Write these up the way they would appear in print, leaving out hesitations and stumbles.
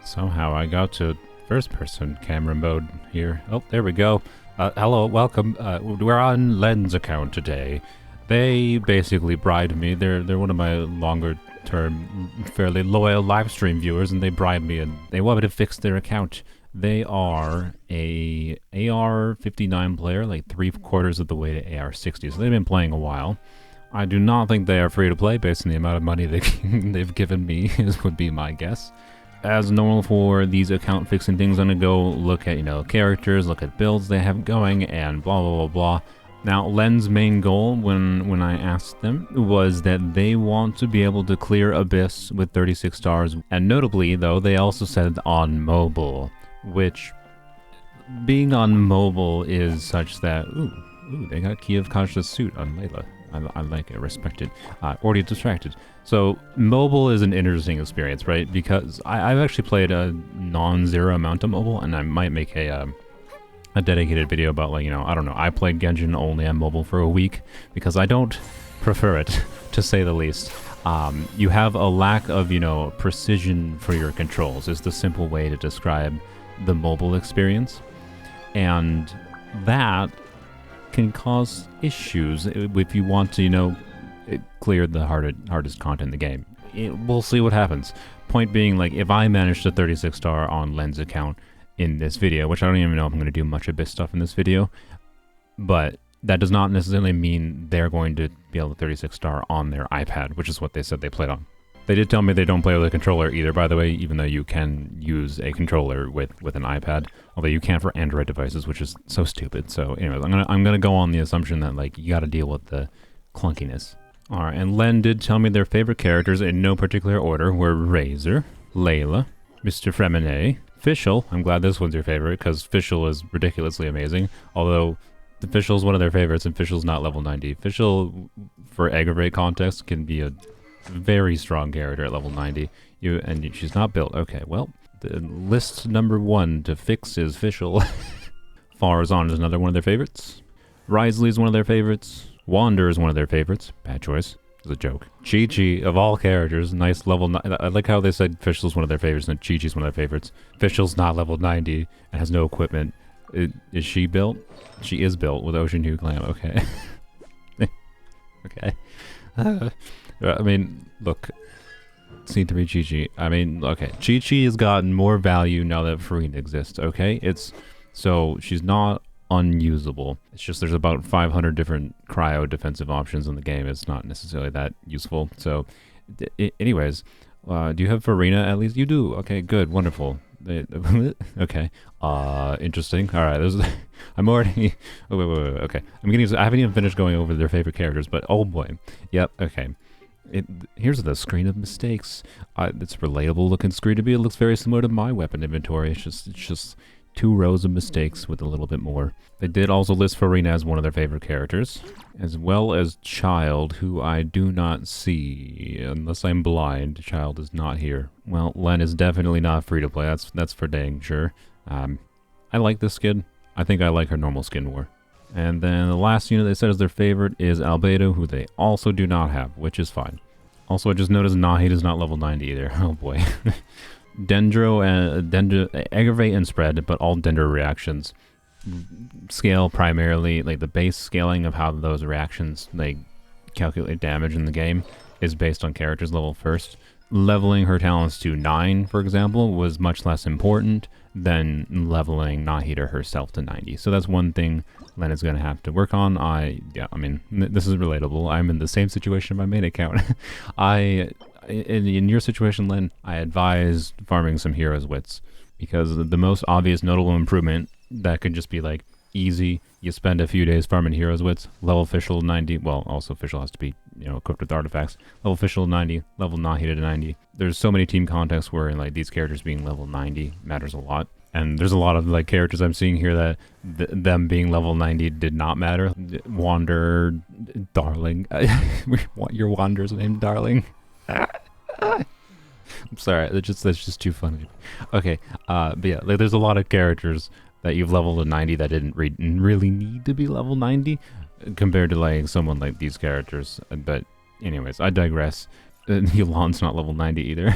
Somehow I got to first-person camera mode here. Oh, there we go. Hello, welcome. We're on Len's account today. They basically bribed me. They're one of my longer-term, fairly loyal live stream viewers, and they bribed me, and they want me to fix their account. They are a AR-59 player, like 3/4 of the way to AR-60, so they've been playing a while. I do not think they are free to play based on the amount of money they've given me, would be my guess. As normal for these account fixing things, I'm gonna go look at, characters, look at builds they have going, and blah blah blah blah. Now, Len's main goal when I asked them was that they want to be able to clear Abyss with 36 stars, and notably though, they also said on mobile, which being on mobile is such that ooh, they got Key of Conscious suit on Layla. I like it, respected, already distracted. So mobile is an interesting experience, right? Because I've actually played a non-zero amount of mobile, and I might make a dedicated video about, like, I don't know, I played Genshin only on mobile for a week because I don't prefer it, to say the least. You have a lack of, precision for your controls is the simple way to describe the mobile experience. And that can cause issues if you want to, clear the hardest content in the game. We'll see what happens. Point being, like, if I manage the 36 star on Len's account in this video, which I don't even know if I'm going to do much Abyss stuff in this video, but that does not necessarily mean they're going to be able to 36 star on their iPad, which is what they said they played on. They did tell me they don't play with a controller either, by the way, even though you can use a controller with an iPad, although you can't for Android devices, which is so stupid. So anyways, I'm gonna go on the assumption that, like, you gotta deal with the clunkiness. Alright, and Len did tell me their favorite characters in no particular order were Razor, Layla, Mr. Fremine, Fischl. I'm glad this one's your favorite, because Fischl is ridiculously amazing, although the Fischl is one of their favorites, and Fischl's not level 90. Fischl, for aggravate context, can be a very strong character at level 90. And she's not built. Okay, well, the list number 1 to fix is Fischl. Farazan is another one of their favorites. Risley is one of their favorites. Wander is one of their favorites. Bad choice. It's a joke. Chi-Chi, of all characters, nice level... I like how they said Fischl's one of their favorites and Chi-Chi's one of their favorites. Fischl's not level 90 and has no equipment. Is she built? She is built with Ocean Hue Glam. Okay. Okay. I mean, look, C3 Chi-Chi. I mean, okay, Chi-Chi has gotten more value now that Farina exists, okay? So she's not unusable. It's just there's about 500 different cryo defensive options in the game. It's not necessarily that useful. So, anyways, do you have Farina at least? You do. Okay, good, wonderful. Okay. Interesting. All right. I'm already. Oh, wait. Okay. I haven't even finished going over their favorite characters, but oh boy. Yep. Okay. Here's the screen of mistakes. It's a relatable looking screen to me. It looks very similar to my weapon inventory. It's just 2 rows of mistakes with a little bit more. They did also list Farina as one of their favorite characters, as well as Child, who I do not see unless I'm blind. Child is not here. Well, Len is definitely not free to play. That's for dang sure. I like this skin. I think I like her normal skin more. And then the last unit they said is their favorite is Albedo, who they also do not have, which is fine. Also, I just noticed Nahid is not level 90 either. Oh boy. Dendro, aggravate and spread, but all Dendro reactions scale primarily, like the base scaling of how those reactions like calculate damage in the game is based on character's level first. Leveling her talents to 9, for example, was much less important than leveling Nahida herself to 90. So that's one thing Len is going to have to work on. I mean, this is relatable. I'm in the same situation in my main account. In your situation, Len, I advise farming some Heroes Wits, because the most obvious notable improvement that could just be like easy, you spend a few days farming Heroes Wits, level Fischl 90, well, also Fischl has to be, equipped with artifacts, level Fischl 90, level Nahida to 90. There's so many team contexts where, like, these characters being level 90 matters a lot. And there's a lot of, like, characters I'm seeing here that them being level 90 did not matter. Wander, Darling. Your Wander's name, Darling. I'm sorry, that's just too funny. Okay, but yeah, like, there's a lot of characters that you've leveled to 90 that didn't really need to be level 90 compared to, like, someone like these characters. But anyways, I digress. Yulan's not level 90 either.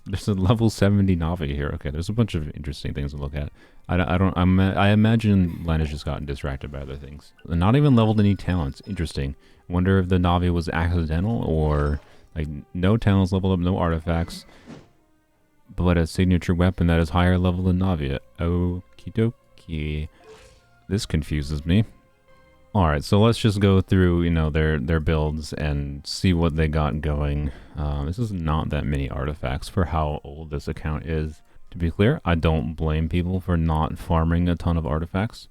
There's a level 70 Navi here. Okay, there's a bunch of interesting things to look at. I imagine Len has just gotten distracted by other things. Not even leveled any talents. Interesting. Wonder if the Navi was accidental or like no talents leveled up, no artifacts, but a signature weapon that is higher level than Navi. Okie dokie. This confuses me. Alright, so let's just go through, you know, their builds and see what they got going. This is not that many artifacts for how old this account is. To be clear, I don't blame people for not farming a ton of artifacts,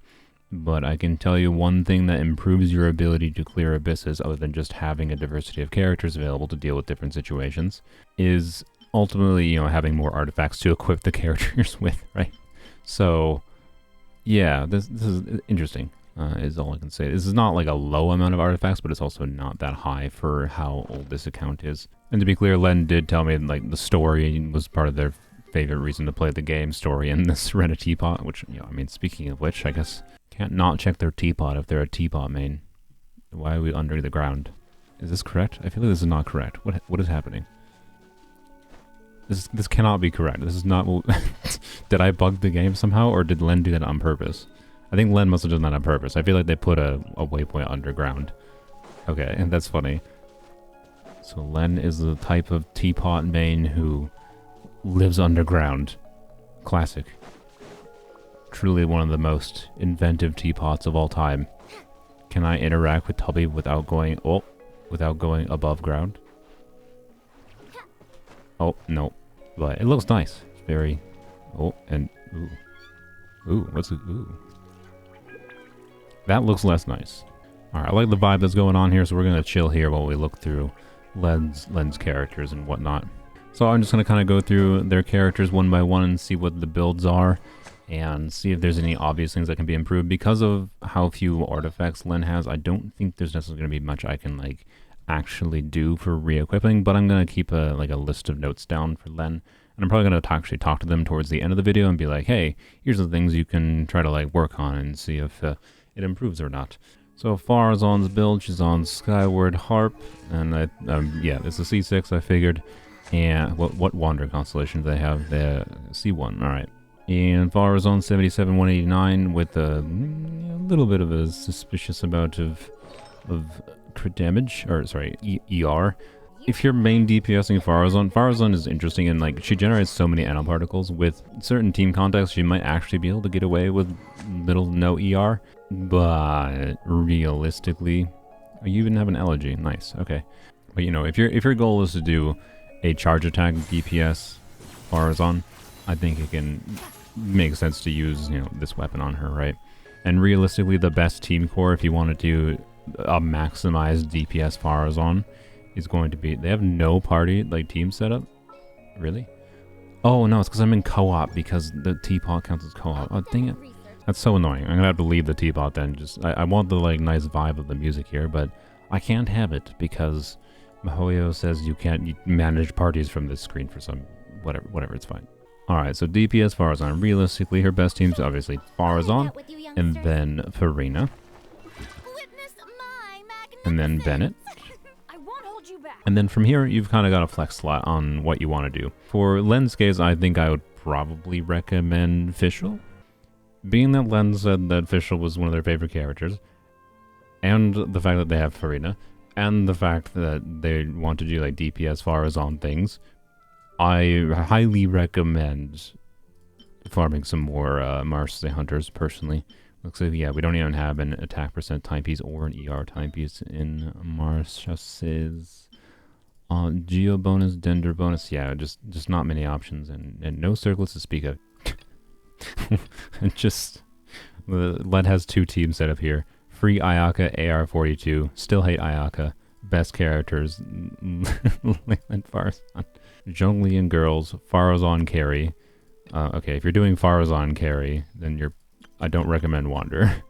but I can tell you one thing that improves your ability to clear abysses, other than just having a diversity of characters available to deal with different situations, is ultimately, you know, having more artifacts to equip the characters with, right? So, yeah, this is interesting. Is all I can say. This is not like a low amount of artifacts, but it's also not that high for how old this account is. And to be clear, Len did tell me like the story was part of their favorite reason to play the game, story and this rent a Teapot, which, you know, I mean, speaking of which, I guess can't not check their Teapot if they're a Teapot main. Why are we under the ground? Is this correct? I feel like this is not correct. What is happening? This cannot be correct. This is not what did I bug the game somehow, or did Len do that on purpose? I think Len must have done that on purpose. I feel like they put a waypoint underground. Okay, and that's funny. So Len is the type of Teapot main who lives underground. Classic. Truly one of the most inventive Teapots of all time. Can I interact with Tubby without going above ground? Oh, no. But it looks nice. It's very... Oh, and... Ooh. Ooh, what's it? Ooh. That looks less nice. Alright, I like the vibe that's going on here, so we're going to chill here while we look through Len's characters and whatnot. So I'm just going to kind of go through their characters one by one and see what the builds are, and see if there's any obvious things that can be improved. Because of how few artifacts Len has, I don't think there's necessarily going to be much I can like actually do for re-equipping, but I'm going to keep a list of notes down for Len. And I'm probably going to actually talk to them towards the end of the video and be like, hey, here's the things you can try to like work on and see if it improves or not. So Farazan's build, she's on Skyward Harp, and yeah, it's a C6, I figured. And what Wander constellation do they have? The C1, alright. And Farazan 77-189 with a little bit of a suspicious amount of crit damage, or sorry, ER. If you're main DPSing Farazan is interesting in like she generates so many nanoparticles. With certain team contexts, she might actually be able to get away with little to no ER. But realistically, you even have an elegy. Nice, okay. But you know, if your goal is to do a charge attack DPS Farazan, I think it can make sense to use, you know, this weapon on her, right? And realistically, the best team core, if you want to do a maximized DPS Farazan, is going to be... They have no party, like, team setup? Really? Oh, no, it's because I'm in co-op, because the Teapot counts as co-op. Oh, dang it. That's so annoying. I'm going to have to leave the Teapot then. Just I want the, like, nice vibe of the music here, but I can't have it, because Mihoyo says you can't manage parties from this screen for some... Whatever, it's fine. Alright, so DPS Farazan. Realistically, her best team's obviously Farazan, and then Farina, and then Bennett. And then from here, you've kind of got a flex slot on what you want to do. For Len's case, I think I would probably recommend Fischl. Being that Len said that Fischl was one of their favorite characters, and the fact that they have Farina, and the fact that they want to do like DPS Farazan things, I highly recommend farming some more Marseille Hunters, personally. Looks like, yeah, we don't even have an attack percent timepiece or an ER timepiece in Marseille's. Geo bonus, Dender bonus, yeah, just not many options, and no circlets to speak of. And just, Led has two teams set up here. Free Ayaka, AR-42, still hate Ayaka, best characters, Leyland Farazan. Zhonglian girls, Farazan carry. Okay, if you're doing Farazan carry, then I don't recommend Wander.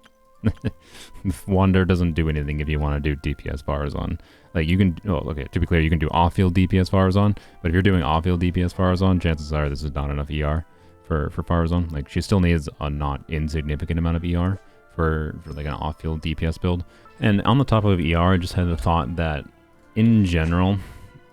Wander doesn't do anything if you want to do DPS Farazan. Like, you can... Oh, okay, to be clear, you can do off-field DPS Farazan, but if you're doing off-field DPS Farazan, chances are this is not enough ER for Farazan. Like, she still needs a not insignificant amount of ER for like, an off-field DPS build. And on the top of ER, I just had the thought that, in general,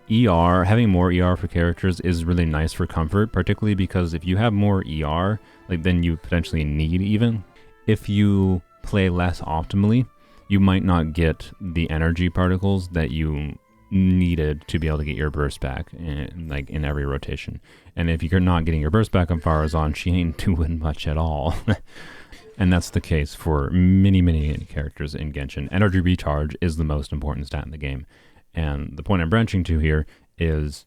having more ER for characters is really nice for comfort, particularly because if you have more ER, like then you potentially need even. If you play less optimally, you might not get the energy particles that you needed to be able to get your burst back in every rotation. And if you're not getting your burst back on Farazan, she ain't doing much at all. And that's the case for many characters in Genshin. Energy recharge is the most important stat in the game. And the point I'm branching to here is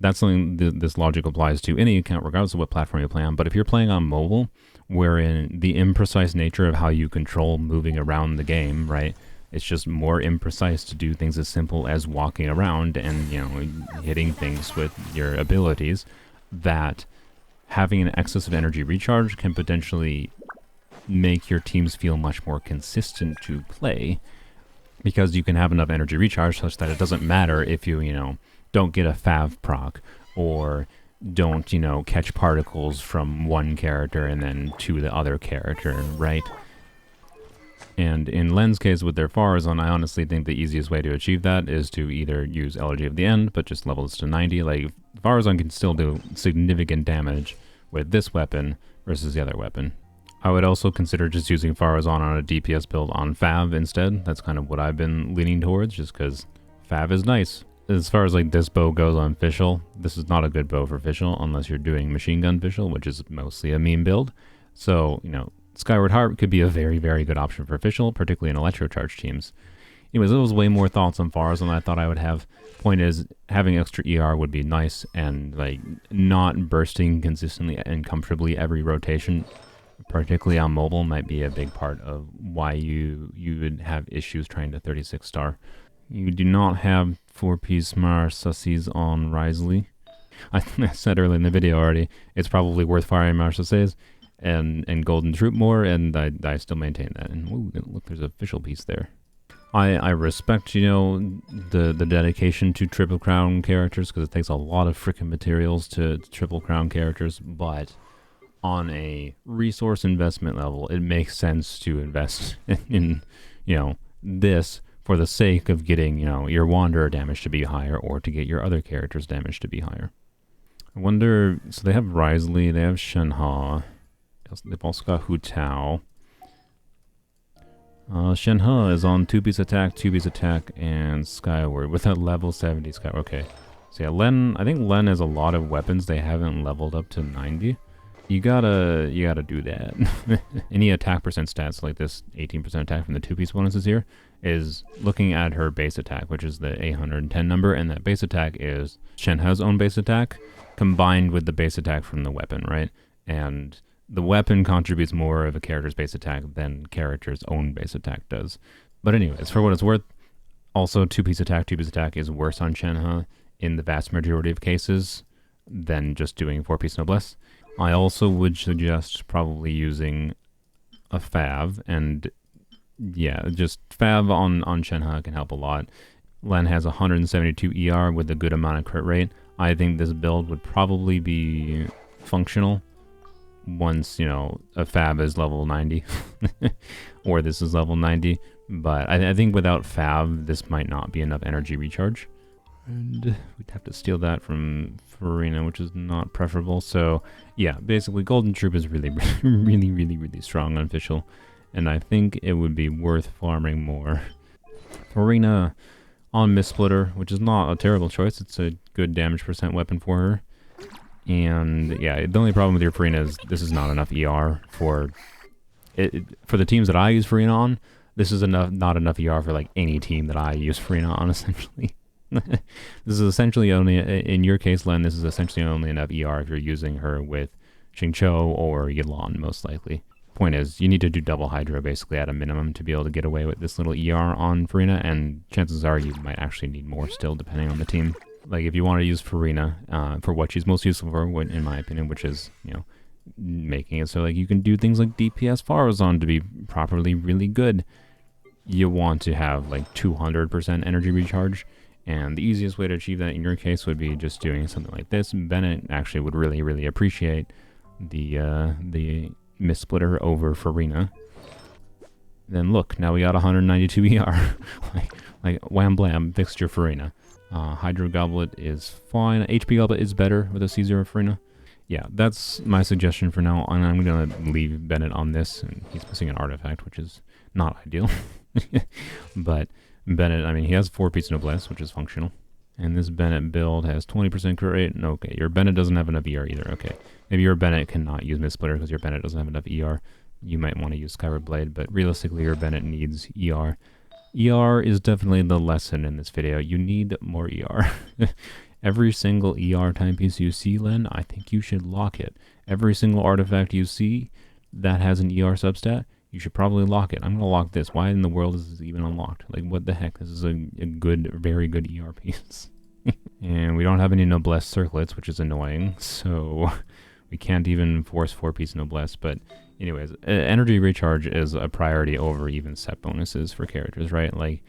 that's something this logic applies to any account regardless of what platform you play on. But if you're playing on mobile, wherein the imprecise nature of how you control moving around the game, right? It's just more imprecise to do things as simple as walking around and, hitting things with your abilities, that having an excess of energy recharge can potentially make your teams feel much more consistent to play, because you can have enough energy recharge such that it doesn't matter if you, don't get a Fav proc or don't, catch particles from one character and then to the other character, right? And in Len's case with their Farazan, I honestly think the easiest way to achieve that is to either use Elegy of the End, but just level this to 90. Like, Farazan can still do significant damage with this weapon versus the other weapon. I would also consider just using Farazan on a DPS build on Fav instead. That's kind of what I've been leaning towards, just because Fav is nice. As far as like this bow goes on Fischl, this is not a good bow for Fischl unless you're doing Machine Gun Fischl, which is mostly a meme build. So, Skyward Heart could be a very good option for Fischl, particularly in Electro Charge teams. Anyways, there was way more thoughts on Farazan than I thought I would have. Point is, having extra ER would be nice, and like not bursting consistently and comfortably every rotation, particularly on mobile, might be a big part of why you would have issues trying to 36 star. You do not have 4-piece Mar Sussies on Risley. I said earlier in the video already, it's probably worth firing Mar Sussies and Golden Troop more, and I still maintain that. And ooh, look, there's an official piece there. I respect, the dedication to Triple Crown characters, because it takes a lot of freaking materials to Triple Crown characters, but on a resource investment level, it makes sense to invest in this for the sake of getting, your Wanderer damage to be higher, or to get your other characters' damage to be higher. I wonder, so they have Risley, they have Shenhe, they've also got Hu Tao. Shenhe is on 2-piece attack, and Skyward, with a level 70 Skyward. Okay. So yeah, I think Len has a lot of weapons they haven't leveled up to 90. You gotta do that. Any attack percent stats like this 18% attack from the 2-piece bonuses here is looking at her base attack, which is the 810 number, and that base attack is Shenhe's own base attack combined with the base attack from the weapon, right? And the weapon contributes more of a character's base attack than character's own base attack does. But anyways, for what it's worth, also 2-piece attack is worse on Shenhe in the vast majority of cases than just doing 4-piece noblesse. I also would suggest probably using a Fav, and yeah, just Fav on Shenhe can help a lot. Len has 172 ER with a good amount of crit rate. I think this build would probably be functional once, a Fav is level 90, or this is level 90, but I think without Fav, this might not be enough energy recharge. And we'd have to steal that from Farina, which is not preferable. So yeah, basically Golden Troop is really strong on Fischl, and I think it would be worth farming more. Farina on Mist Splitter, which is not a terrible choice. It's a good damage percent weapon for her. And yeah, the only problem with your Farina is this is not enough ER for it. For the teams that I use Farina on, this is not enough ER for like any team that I use Farina on, essentially. This is essentially only, in your case, Len, this is essentially only enough ER if you're using her with Xingqiu or Yelan, most likely. Point is, you need to do double Hydro basically at a minimum to be able to get away with this little ER on Farina, and chances are you might actually need more still, depending on the team. Like, if you want to use Farina for what she's most useful for, in my opinion, which is, making it so like you can do things like DPS Farazan to be properly really good, you want to have like 200% energy recharge. And the easiest way to achieve that in your case would be just doing something like this. Bennett actually would really appreciate the Mist Splitter over Farina. Then look, now we got 192 ER. like wham blam, fixed your Farina. Hydro Goblet is fine. HP Goblet is better with a C0 Farina. Yeah, that's my suggestion for now, and I'm going to leave Bennett on this. And he's missing an artifact, which is not ideal. But Bennett, I mean, he has 4-piece Noblesse, which is functional. And this Bennett build has 20% crit rate. No, okay, your Bennett doesn't have enough ER either. Okay, maybe your Bennett cannot use Mist-Splitter because your Bennett doesn't have enough ER. You might want to use Skyward Blade, but realistically, your Bennett needs ER. ER is definitely the lesson in this video. You need more ER. Every single ER timepiece you see, Len, I think you should lock it. Every single artifact you see that has an ER substat, you should probably lock it. I'm going to lock this. Why in the world is this even unlocked? Like, what the heck? This is a good, very good ER piece. And we don't have any Noblesse circlets, which is annoying, so we can't even force 4-piece Noblesse, but anyways, energy recharge is a priority over even set bonuses for characters, right? Like,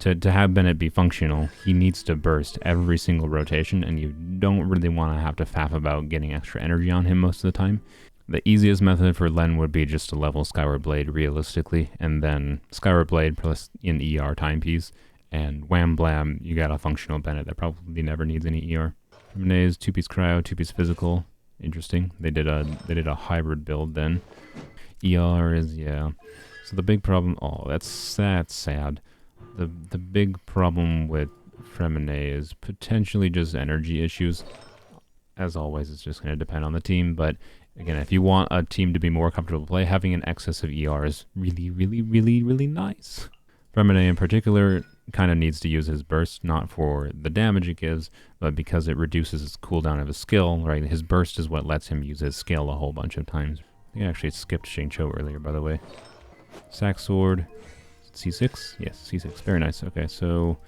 to have Bennett be functional, he needs to burst every single rotation, and you don't really want to have to faff about getting extra energy on him most of the time. The easiest method for Len would be just to level Skyward Blade realistically, and then Skyward Blade plus an ER timepiece, and wham blam, you got a functional Bennett that probably never needs any ER. Renee's 2-piece cryo, 2-piece physical. Interesting. They did a hybrid build then. ER is, yeah. So the big problem, oh, that's sad. The big problem with Fremine is potentially just energy issues. As always, it's just going to depend on the team, but again, if you want a team to be more comfortable to play, having an excess of ER is really nice. Fremine in particular kind of needs to use his burst, not for the damage it gives, but because it reduces his cooldown of his skill, right? His burst is what lets him use his skill a whole bunch of times. I think I actually skipped Xingqiu earlier, by the way. Sack Sword. C6? Yes, C6. Very nice. Okay, so...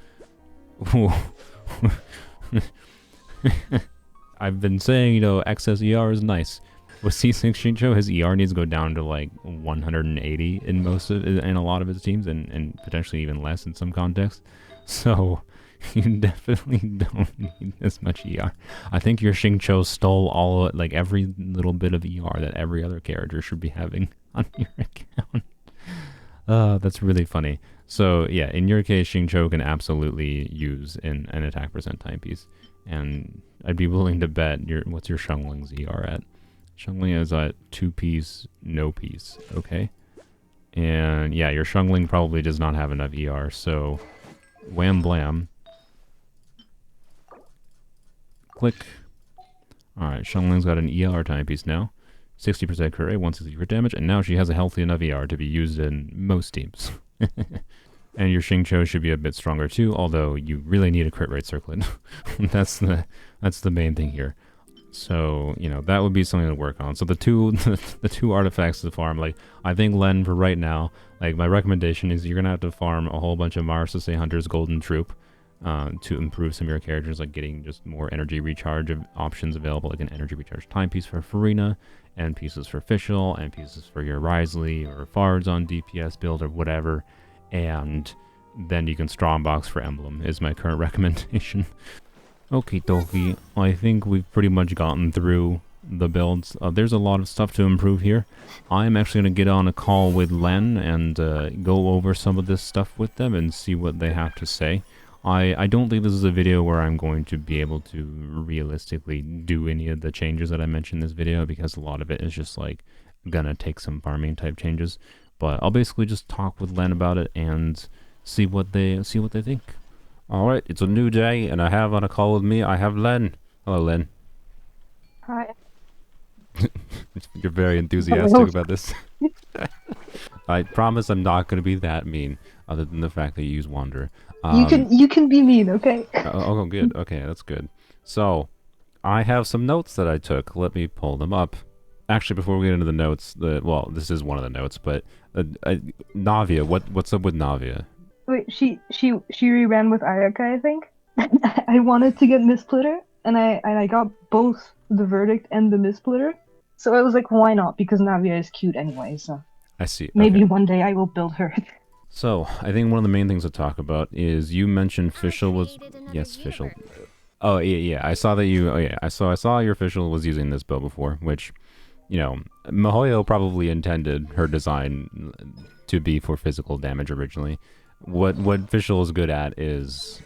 I've been saying, you know, excess ER is nice. With C6 Xingqiu, his ER needs to go down to like 180 in a lot of his teams, and potentially even less in some contexts. So you definitely don't need as much ER. I think your Xingqiu stole like every little bit of ER that every other character should be having on your account. That's really funny. So yeah, in your case, Xingqiu can absolutely use an attack percent timepiece, and I'd be willing to bet what's your Xiangling's ER at? Xiangling is at 2-piece, no piece, okay? And yeah, your Xiangling probably does not have enough ER, so wham blam. Click. Alright, Xiangling's got an ER timepiece now. 60% crit rate, 160 for damage, and now she has a healthy enough ER to be used in most teams. And your Xingqiu should be a bit stronger too, although you really need a crit rate circlet. That's the main thing here. So, you know, that would be something to work on. So the two artifacts to farm, like, I think Len, for right now, like, my recommendation is you're going to have to farm a whole bunch of Mars to say Hunter's Golden Troop to improve some of your characters, like getting just more energy recharge options available, like an energy recharge timepiece for Farina, and pieces for Fischl, and pieces for your Risley or Fards on DPS build or whatever, and then you can Strongbox for Emblem, is my current recommendation. Okie dokie, I think we've pretty much gotten through the builds. There's a lot of stuff to improve here. I'm actually going to get on a call with Len and go over some of this stuff with them and see what they have to say. I don't think this is a video where I'm going to be able to realistically do any of the changes that I mentioned in this video, because a lot of it is just like gonna take some farming type changes. But I'll basically just talk with Len about it and see what they think. Alright, it's a new day, and I have on a call with me, I have Len. Hello, Len. Hi. You're very enthusiastic about this. I promise I'm not going to be that mean, other than the fact that you use Wander. You can be mean, okay? Oh, good. Okay, that's good. So, I have some notes that I took. Let me pull them up. Actually, before we get into the notes, well, this is one of the notes, but Navia, what's up with Navia? Wait, she reran with Ayaka, I think. I wanted to get Mist-Splitter, and I got both the Verdict and the Mist-Splitter. So I was like, why not? Because Navia is cute anyway, so... I see. Maybe one day I will build her. So, I think one of the main things to talk about is you mentioned Fischl was... Yes, Fischl. Oh, yeah, I saw that you... Oh, yeah, I saw your Fischl was using this build before, which, you know, Mihoyo probably intended her design to be for physical damage originally. What Fischl is good at is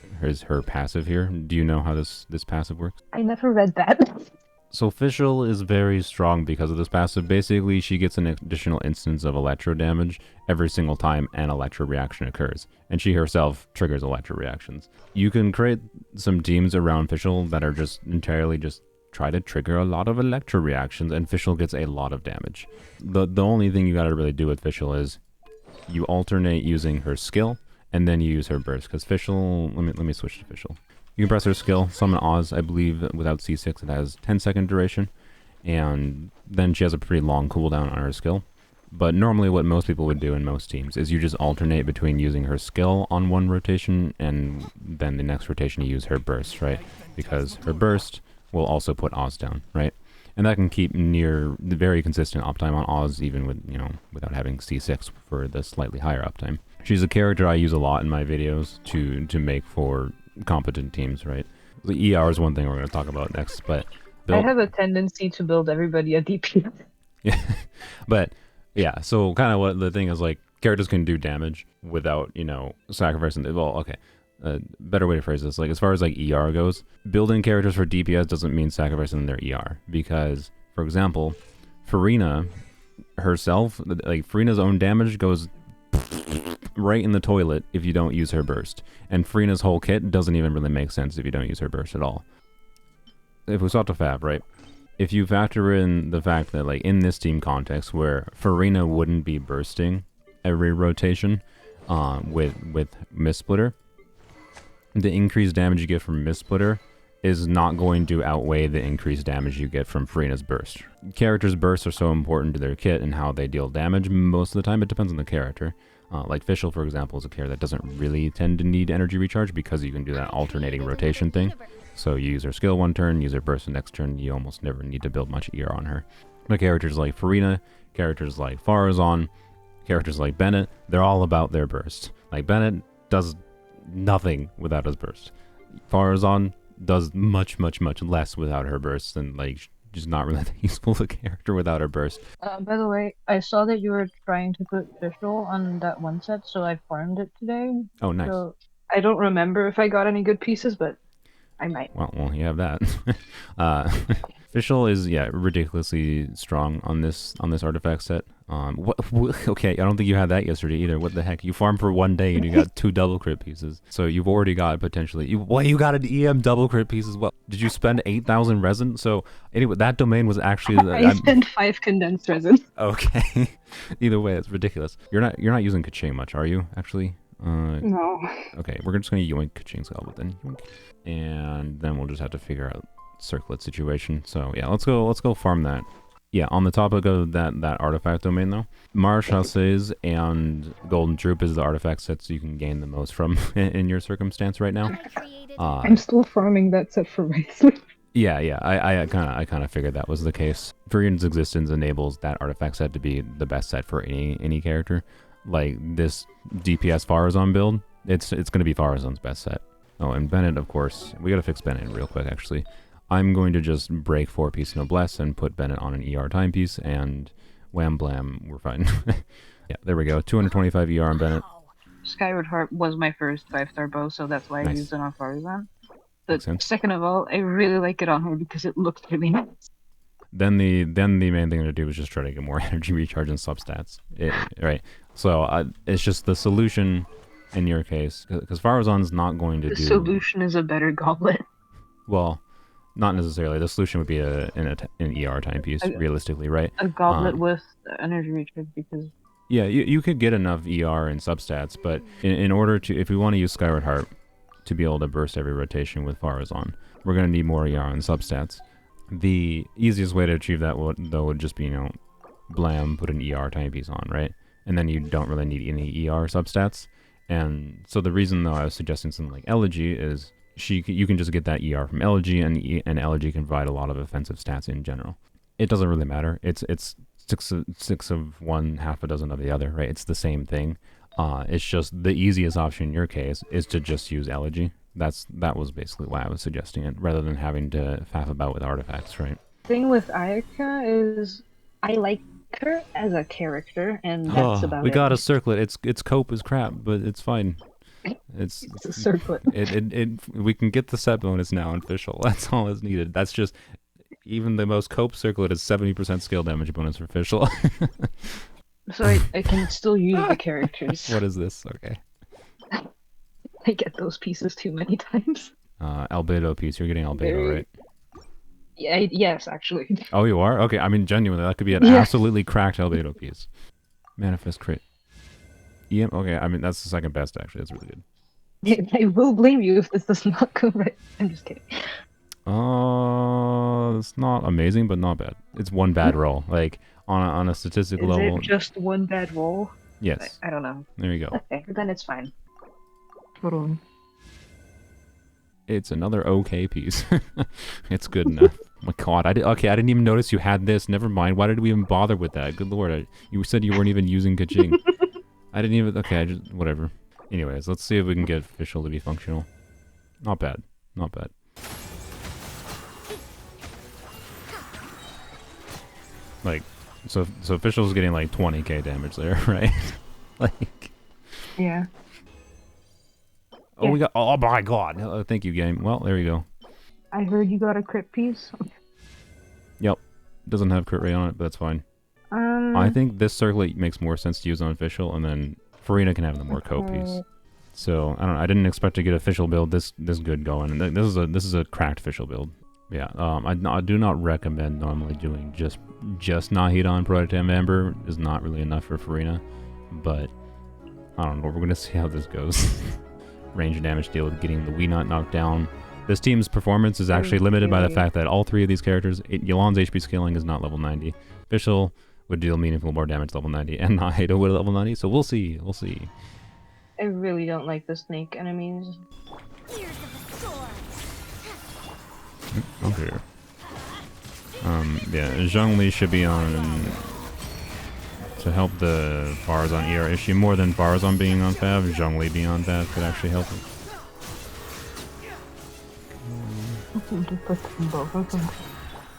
her passive here. Do you know how this passive works? I never read that. So Fischl is very strong because of this passive. Basically, she gets an additional instance of electro damage every single time an electro reaction occurs, and she herself triggers electro reactions. You can create some teams around Fischl that are just entirely just try to trigger a lot of electro reactions, and Fischl gets a lot of damage. The only thing you gotta really do with Fischl is you alternate using her skill, and then you use her burst, because Fischl, let me switch to Fischl. You can press her skill, summon Oz. I believe without C6 it has 10-second duration, and then she has a pretty long cooldown on her skill. But normally what most people would do in most teams is you just alternate between using her skill on one rotation, and then the next rotation you use her burst, right? Because her burst will also put Oz down, right? And that can keep near the very consistent uptime on Oz, even with, without having C6 for the slightly higher uptime. She's a character I use a lot in my videos to make for competent teams, right? The ER is one thing we're going to talk about next, but I have a tendency to build everybody a DP. Yeah, but yeah, so kind of what the thing is, like, characters can do damage without, sacrificing. Well, okay, better way to phrase this, like, as far as like ER goes, building characters for DPS doesn't mean sacrificing their ER, because, for example, Farina herself, like Farina's own damage goes right in the toilet if you don't use her burst. And Farina's whole kit doesn't even really make sense if you don't use her burst at all. If we swap to Fab, right? If you factor in the fact that, like, in this team context where Farina wouldn't be bursting every rotation with Mist Splitter, the increased damage you get from Mist Splitter is not going to outweigh the increased damage you get from Farina's burst. Characters' bursts are so important to their kit and how they deal damage most of the time. It depends on the character. Like Fischl, for example, is a character that doesn't really tend to need energy recharge because you can do that alternating rotation thing. So you use her skill one turn, use her burst the next turn, you almost never need to build much ER on her. But characters like Farina, characters like Farazan, characters like Bennett, they're all about their burst. Like, Bennett does nothing without his burst. Farazan does much less without her burst, and, like, just not really that useful of a character without her burst. By the way, I saw that you were trying to put Fischl on that one set, so I farmed it today. Oh, nice. So I don't remember if I got any good pieces, but I might. Well, you have that. Fischl is, yeah, ridiculously strong on this artifact set. Okay, I don't think you had that yesterday either. What the heck? You farmed for one day and you got 2 double crit pieces. So you've already got potentially... you got an EM double crit piece as well. Did you spend 8,000 resin? So anyway, that domain was actually... I spent 5 condensed resin. Okay. Either way, it's ridiculous. You're not using Kaching much, are you, actually? No. Okay, we're just going to yoink Kaching's Goblet then. Yoink. And then we'll just have to figure out circlet situation. So yeah, let's go farm that. Yeah, on the topic of that artifact domain though, Mara Chasses and Golden Troop is the artifact sets you can gain the most from in your circumstance right now. I'm still farming that set for Race. Yeah, I kind of figured that was the case. Furian's Existence enables that artifact set to be the best set for any character. Like this DPS Farazan build, it's going to be Farazan's best set. Oh, and Bennett, of course. We got to fix Bennett real quick, actually. I'm going to just break 4-piece Noblesse and put Bennett on an ER timepiece, and wham blam, we're fine. Yeah, there we go. 225 ER on Bennett. Skyward Heart was my first 5-star bow, so that's why I used it on Farazan. But second of all, I really like it on her because it looks really nice. Then the main thing to do is just try to get more energy recharge and substats. Right. So it's just the solution in your case, because Farazan's not going to do... The solution is a better goblet. Well, not necessarily. The solution would be an ER timepiece, realistically, right? A goblet with energy recharge, because... Yeah, you could get enough ER and substats, but in order to... If we want to use Skyward Heart to be able to burst every rotation with Farazan, we're going to need more ER and substats. The easiest way to achieve that, would just be, blam, put an ER timepiece on, right? And then you don't really need any ER substats. And so the reason, though, I was suggesting something like Elegy is you can just get that ER from Elegy, and Elegy can provide a lot of offensive stats in general. It doesn't really matter. It's six of one, half a dozen of the other, right? It's the same thing. It's just the easiest option in your case is to just use Elegy. That was basically why I was suggesting it, rather than having to faff about with artifacts, right? The thing with Ayaka is I like her as a character, and that's Oh, about we it. gotta circle it. Its cope is crap, but it's fine. It's It's a circlet. we can get the set bonus now in official. That's all that's needed. That's just even the most cope circlet is 70% skill damage bonus for official. So I can still use the characters. What is this? Okay. I get those pieces too many times. Albedo piece. You're getting albedo, right? Yeah, yes, actually. Oh, you are? Okay, I mean, genuinely, that could be an Yeah. absolutely cracked albedo piece. Manifest crit. Yep, okay, I mean, that's the second best, actually. That's really good. I will blame you if this does not go right. I'm just kidding. It's not amazing, but not bad. It's one bad roll. Like, on a statistical level. Is it just one bad roll? Yes. I don't know. There you go. Okay, then it's fine. Hold on. It's another okay piece. It's good enough. Oh my god, I didn't even notice you had this. Never mind. Why did we even bother with that? Good lord, you said you weren't even using Kaching. I didn't even... Okay, whatever. Anyways, let's see if we can get official to be functional. Not bad. Not bad. Like, so official's getting like 20k damage there, right? Like... Yeah. Oh, we got... Oh my god! Thank you, game. Well, there you go. I heard you got a crit piece. Yep. Doesn't have crit rate on it, but that's fine. I think this circlet makes more sense to use on official, and then Farina can have the more cope piece. So I don't know. I didn't expect to get official build this good going. And this is a cracked official build. Yeah. I do not recommend normally doing just Nahida on Prototype Amber. Is not really enough for Farina, but I don't know. We're gonna see how this goes. Range damage deal with getting the Weenot knocked down. This team's performance is actually limited by the fact that all three of these characters, Yelan's HP scaling is not level 90. Official would deal meaningful more damage level 90, and Nahida would level 90, so we'll see, we'll see. I really don't like the snake enemies. Okay. Yeah, Zhongli should be on to help the Farazan ER issue more than Farazan being on Fav. Zhongli being on Fav could actually help it.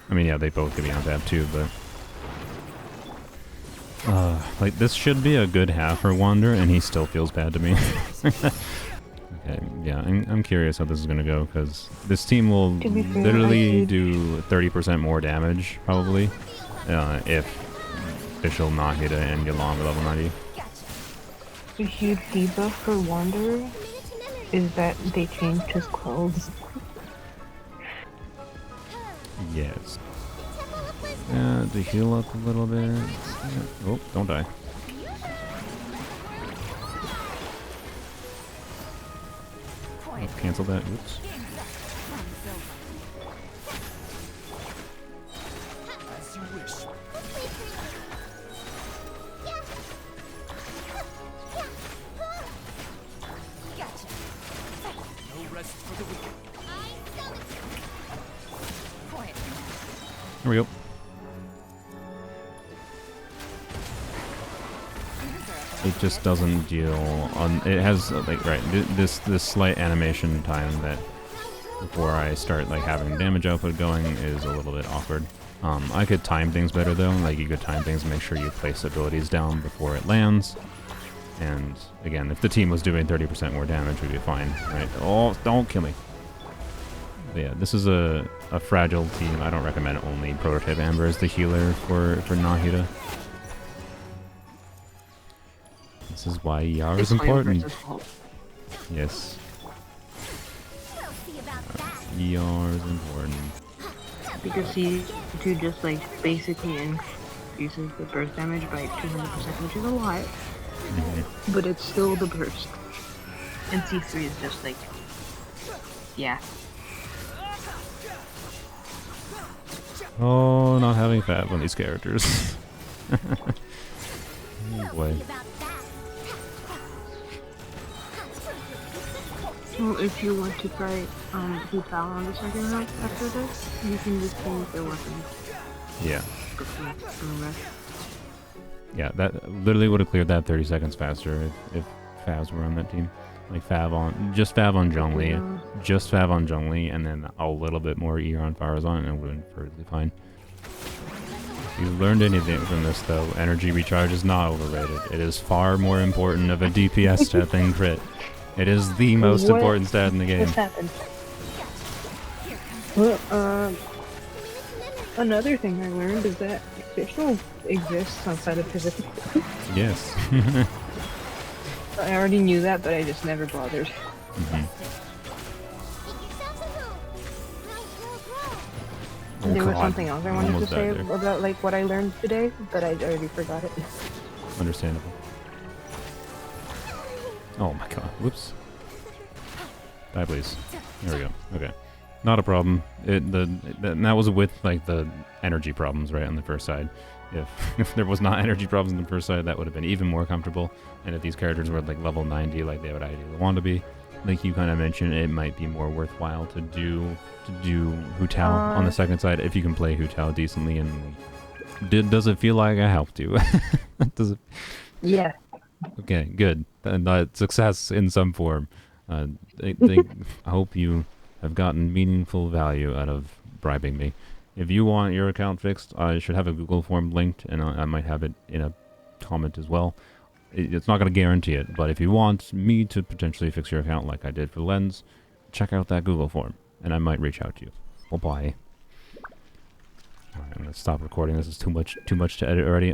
I mean, yeah, they both could be on Fav too, but... like, this should be a good half for Wander, and he still feels bad to me. Okay, yeah, I'm curious how this is gonna go, because this team will literally do 30% more damage, probably, if Official, Nahida, and Yelan are level 90. A huge debuff for Wanderer is that they changed his clothes. Yes. To heal up a little bit. Oh, don't die. Oh, cancel that. Oops. Here we go. It just doesn't deal on. It has like this slight animation time that before I start like having damage output going is a little bit awkward. I could time things better though. Like you could time things and make sure you place abilities down before it lands. And again, if the team was doing 30% more damage, we'd be fine, right? Oh, don't kill me. But yeah, this is a fragile team. I don't recommend only Prototype Amber as the healer for Nahida. This is why ER is important. Yes. ER is important. Because C2 just like basically increases the burst damage by 200%, which is a lot. Mm-hmm. But it's still the burst. And C3 is just like, yeah. Oh, not having Fab on these characters. Oh boy. Well, if you want to try do foul on the second round after this, you can just change their weapon. Yeah. Yeah, that literally would have cleared that 30 seconds faster if Favs were on that team. Like Fav on Zhongli, just Fav on Zhongli, and then a little bit more ER on Farazan, and it would have been perfectly fine. You learned anything from this, though. Energy recharge is not overrated. It is far more important of a DPS stat than crit. It is the most important stat in the game. What happened? Well, another thing I learned is that official exists outside of physical. Yes. I already knew that, but I just never bothered. And there was something else I wanted to say about like what I learned today, but I already forgot it. Understandable. Oh my god. Whoops. Die, please. There we go. Okay. Not a problem. That was with like the energy problems right on the first side. If there was not energy problems on the first side, that would have been even more comfortable. And if these characters were like level 90, like they would ideally want to be, like you kind of mentioned, it might be more worthwhile to do Hu Tao on the second side if you can play Hu Tao decently. And does it feel like I helped you? Does it? Yeah. Okay, good. And success in some form. I hope you have gotten meaningful value out of bribing me. If you want your account fixed, I should have a Google form linked, and I might have it in a comment as well. It's not going to guarantee it, but if you want me to potentially fix your account like I did for Lens, check out that Google form, and I might reach out to you. Bye-bye. Alright, I'm going to stop recording. This is too much to edit already.